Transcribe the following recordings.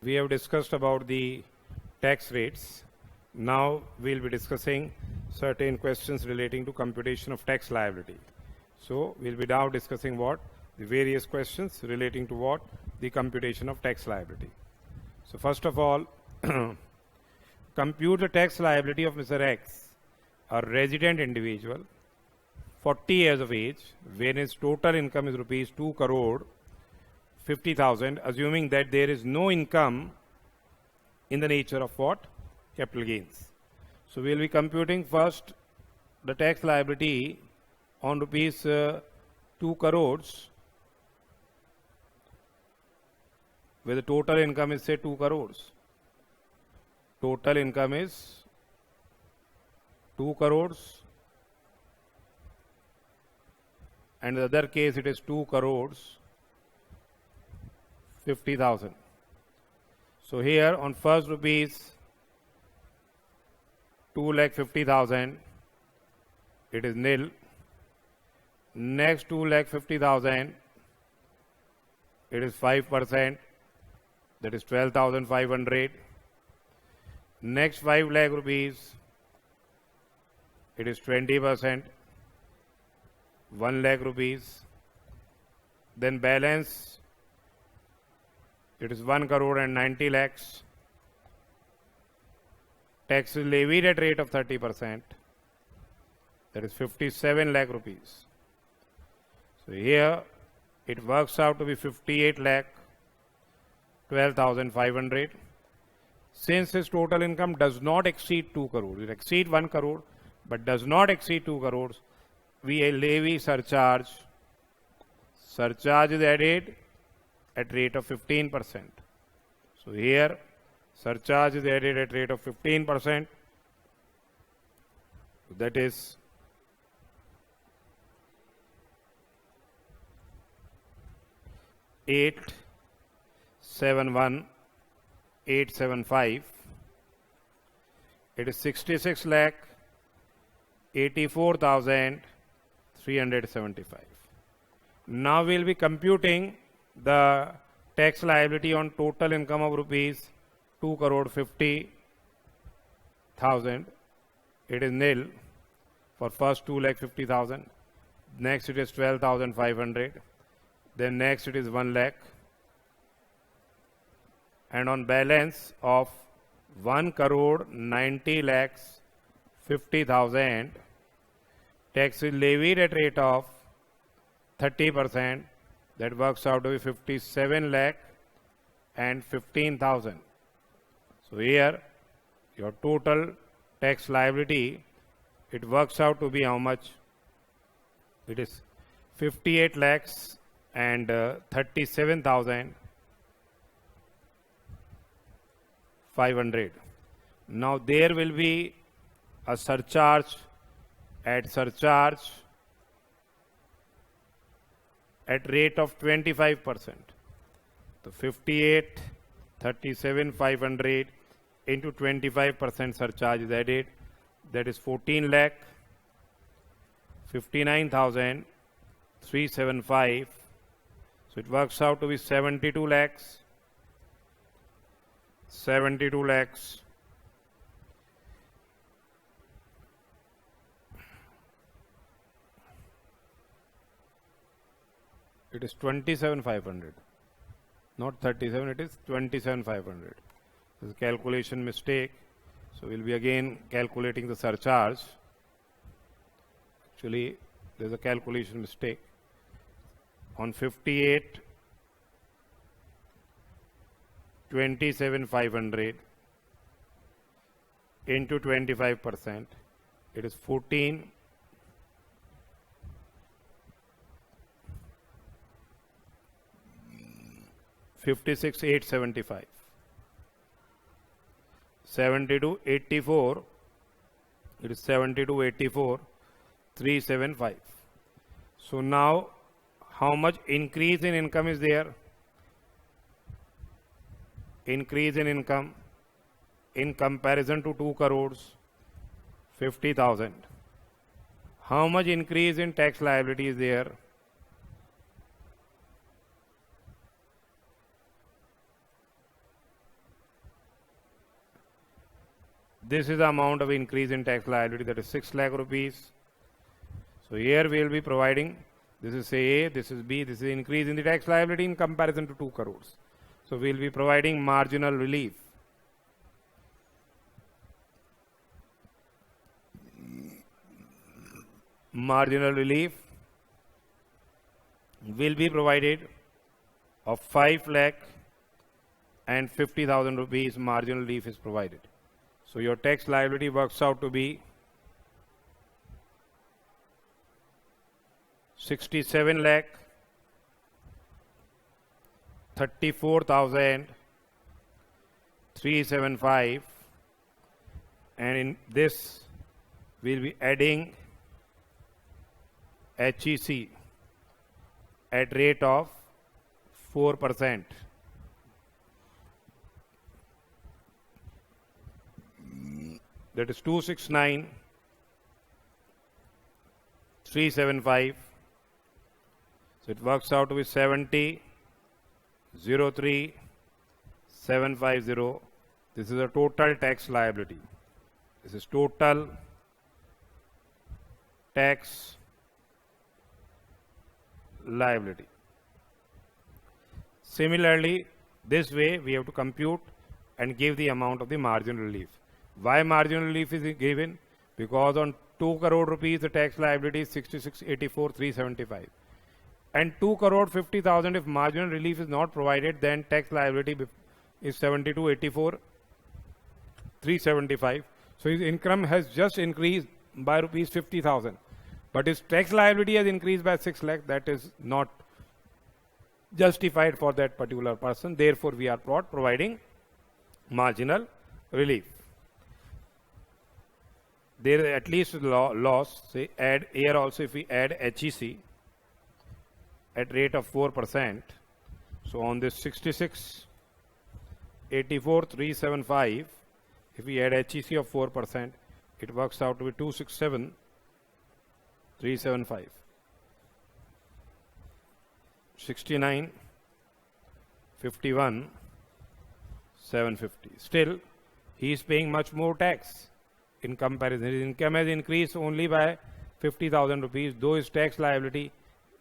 we have discussed about the tax rates. Now we'll be discussing certain questions relating to computation of tax liability. So we'll be now discussing what? The various questions relating to what? The computation of tax liability. So first of all, compute the tax liability of Mr. X, a resident individual, 40 years of age, when his total income is rupees 2 crore 50,000, assuming that there is no income in the nature of what? Capital gains. So we'll be computing first the tax liability on rupees 2 crores, where the total income is say 2 crores. Total income is 2 crores, and in the other case it is 2 crores 50,000. So here on first rupees 2,50,000, it is nil. Next 2,50,000, it is 5%, that is 12,500. Next 5 lakh rupees, it is 20%, 1 lakh rupees. Then balance, it is 1 crore and 90 lakhs. Tax is levied at rate of 30%, that is 57 lakh rupees. So here it works out to be 58 lakh 12,500. Since his total income does not exceed 2 crores, it exceeds 1 crore but does not exceed 2 crores, we levy surcharge. Surcharge is added at rate of 15%. So here surcharge is added at rate of 15%. That is 871,875. It is 66 lakh 84,375. Now we will be computing the tax liability on total income of rupees 2 crore 50,000. It is nil for first 2,50,000. Next it is 12,500. Then next it is 1 lakh. And on balance of 1 crore 90 lakhs 50,000, tax is levied at rate of 30%. That works out to be 57 lakh and 15,000. So here your total tax liability, it works out to be how much? It is 58 lakhs and 37,500. Now there will be a surcharge at rate of 25%. So 58, 37,500 into 25% surcharge is added. That is 14 lakh 59,375. So it works out to be 72 lakhs. 72 lakhs. It is 27,500, not 37, it is 27,500. This is a calculation mistake. So we'll be again calculating the surcharge. Actually, there's a calculation mistake. On 58, 27,500 into 25%, it is 14. 56,875. 72,84. It is 72,84. 375. So now, how much increase in income is there? Increase in income in comparison to 2 crores 50,000. How much increase in tax liability is there? This is the amount of increase in tax liability, that is 6 lakh rupees. So here we will be providing, this is say A, this is B, this is increase in the tax liability in comparison to 2 crores. So we will be providing marginal relief. Marginal relief will be provided of 5 lakh and 50,000 rupees marginal relief is provided. So your tax liability works out to be 67 lakh 34,375, and in this we'll be adding HEC at rate of 4%. That is 269,375. So it works out to be 70,03,750. This is a total tax liability. This is total tax liability. Similarly, this way we have to compute and give the amount of the marginal relief. Why marginal relief is given? Because on 2 crore rupees the tax liability is 66,84,375. And 2 crore 50,000, if marginal relief is not provided, then tax liability is 72,84,375. So his income has just increased by rupees 50,000. But his tax liability has increased by 6 lakh. That is not justified for that particular person. Therefore, we are providing marginal relief. There is at least loss. Say add here also, if we add HEC at rate of 4%. So on this 66,84,375, if we add HEC of 4%, it works out to be 267,375. 69, 51, 750. Still, he is paying much more tax in comparison. His income has increased only by 50,000 rupees, though his tax liability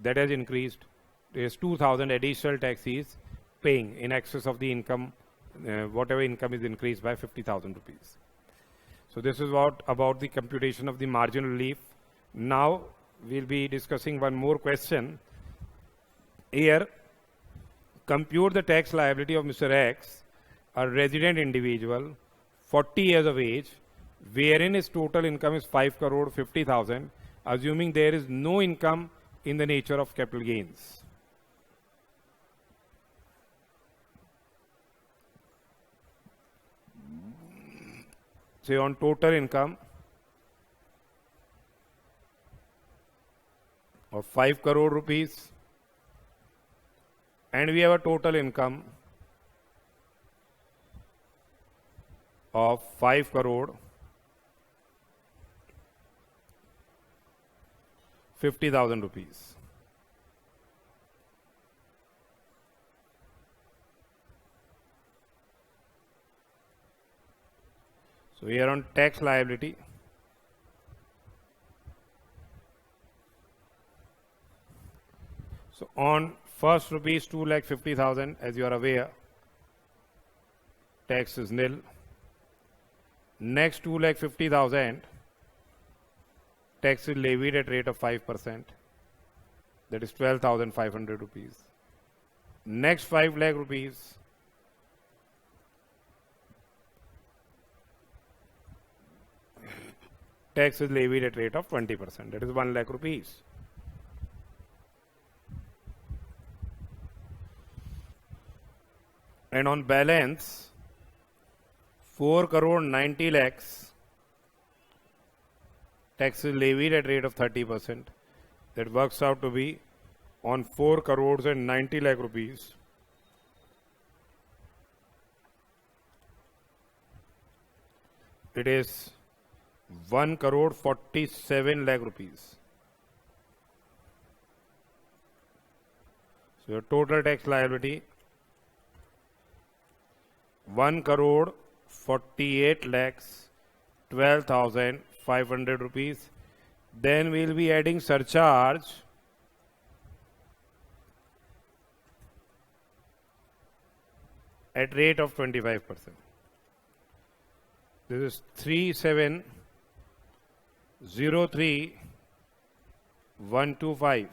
that has increased. There is 2,000 additional tax he is paying in excess of the income, whatever income is increased by 50,000 rupees. So this is what about the computation of the marginal relief. Now we'll be discussing one more question. Here, compute the tax liability of Mr. X, a resident individual, 40 years of age, wherein his total income is 5 crore 50,000, assuming there is no income in the nature of capital gains. Say on total income of 5 crore rupees, and we have a total income of 5 crore 50,000 rupees. So here on tax liability, so on first rupees 2,50,000, as you are aware, tax is nil. Next 2,50,000, tax is levied at rate of 5%. That is 12,500 rupees. Next 5 lakh rupees, tax is levied at rate of 20%. That is 1 lakh rupees. And on balance, 4 crore 90 lakhs, tax is levied at rate of 30%. That works out to be on 4 crores and 90 lakh rupees. It is 1 crore 47 lakh rupees. So your total tax liability 1 crore 48 lakhs 12,500 rupees. Then we'll be adding surcharge at rate of 25%. This is 3,703,125.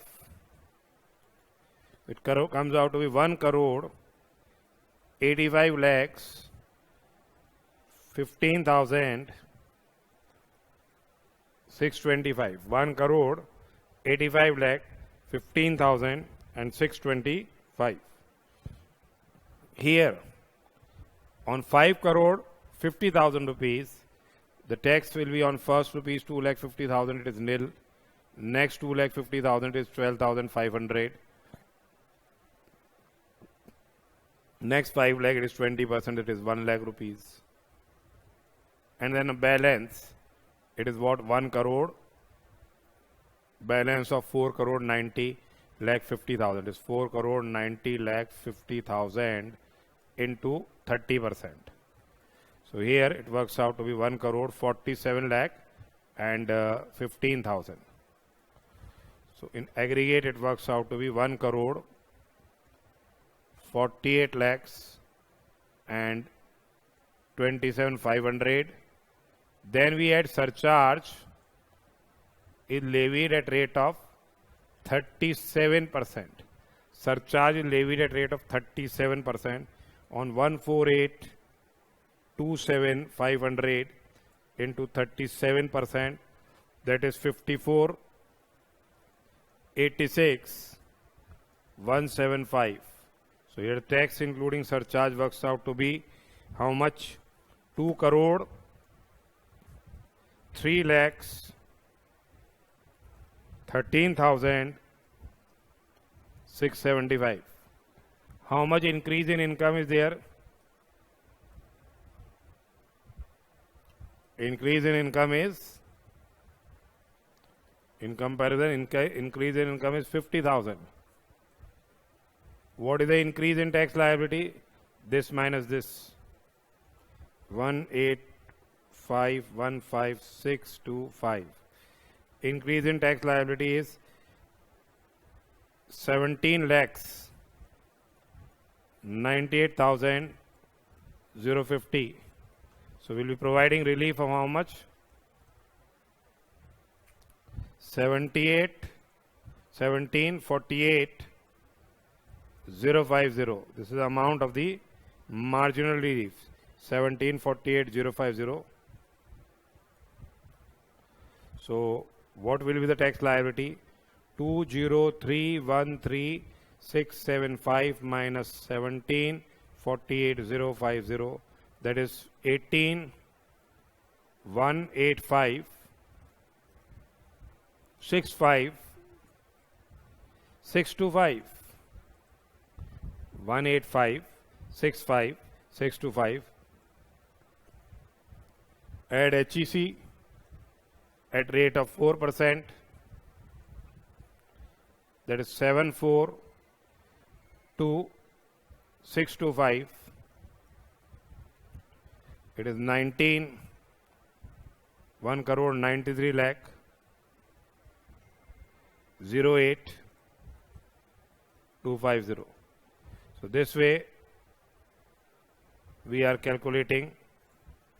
It comes out to be 1 crore 85 lakhs 15,625. 1 crore 85 lakh 15,625. Here on 5 crore 50,000 rupees, the tax will be on first rupees 2,50,000, it is nil. Next 2,50,000 is 12,500. Next 5 lakh, it is 20%, it is 1 lakh rupees. And then a balance, it is what? 1 crore. Balance of 4 crore 90 lakh 50,000 is 4 crore 90 lakh 50,000 into 30%. So here it works out to be 1 crore 47 lakh and 15,000. So in aggregate it works out to be 1 crore 48 lakhs and 27,500. Then we add surcharge is levied at rate of 37%. Surcharge is levied at rate of 37% on 148,27,500 into 37%, that is 54,86,175. So here tax including surcharge works out to be how much? 2 crore 3 lakhs 13,675. How much increase in income is there? Increase in income is, in comparison, increase in income is 50,000. What is the increase in tax liability? This minus this. 185,15625. Increase in tax liability is 17 lakhs 98,050. So we'll be providing relief of how much? 17,48,050. This is the amount of the marginal relief. 17,48,050. So what will be the tax liability? 203,13,675 minus 17,48,050. That is 18,185,65,625. 185,65,625. Add HEC at rate of 4%, that is 74,625. It is 1 crore 93 lakh 08,250. So this way we are calculating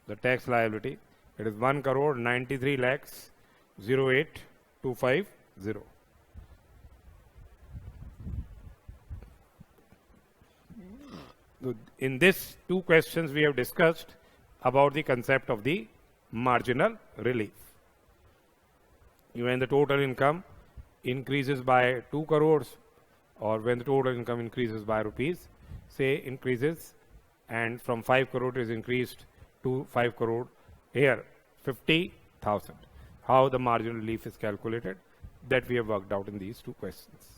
the tax liability. It is 1 crore 93 lakhs 08,250. In this two questions we have discussed about the concept of the marginal relief. When the total income increases by 2 crores or when the total income increases by rupees, say increases and from 5 crore is increased to 5 crore, here 50,000. How the marginal relief is calculated, that we have worked out in these two questions.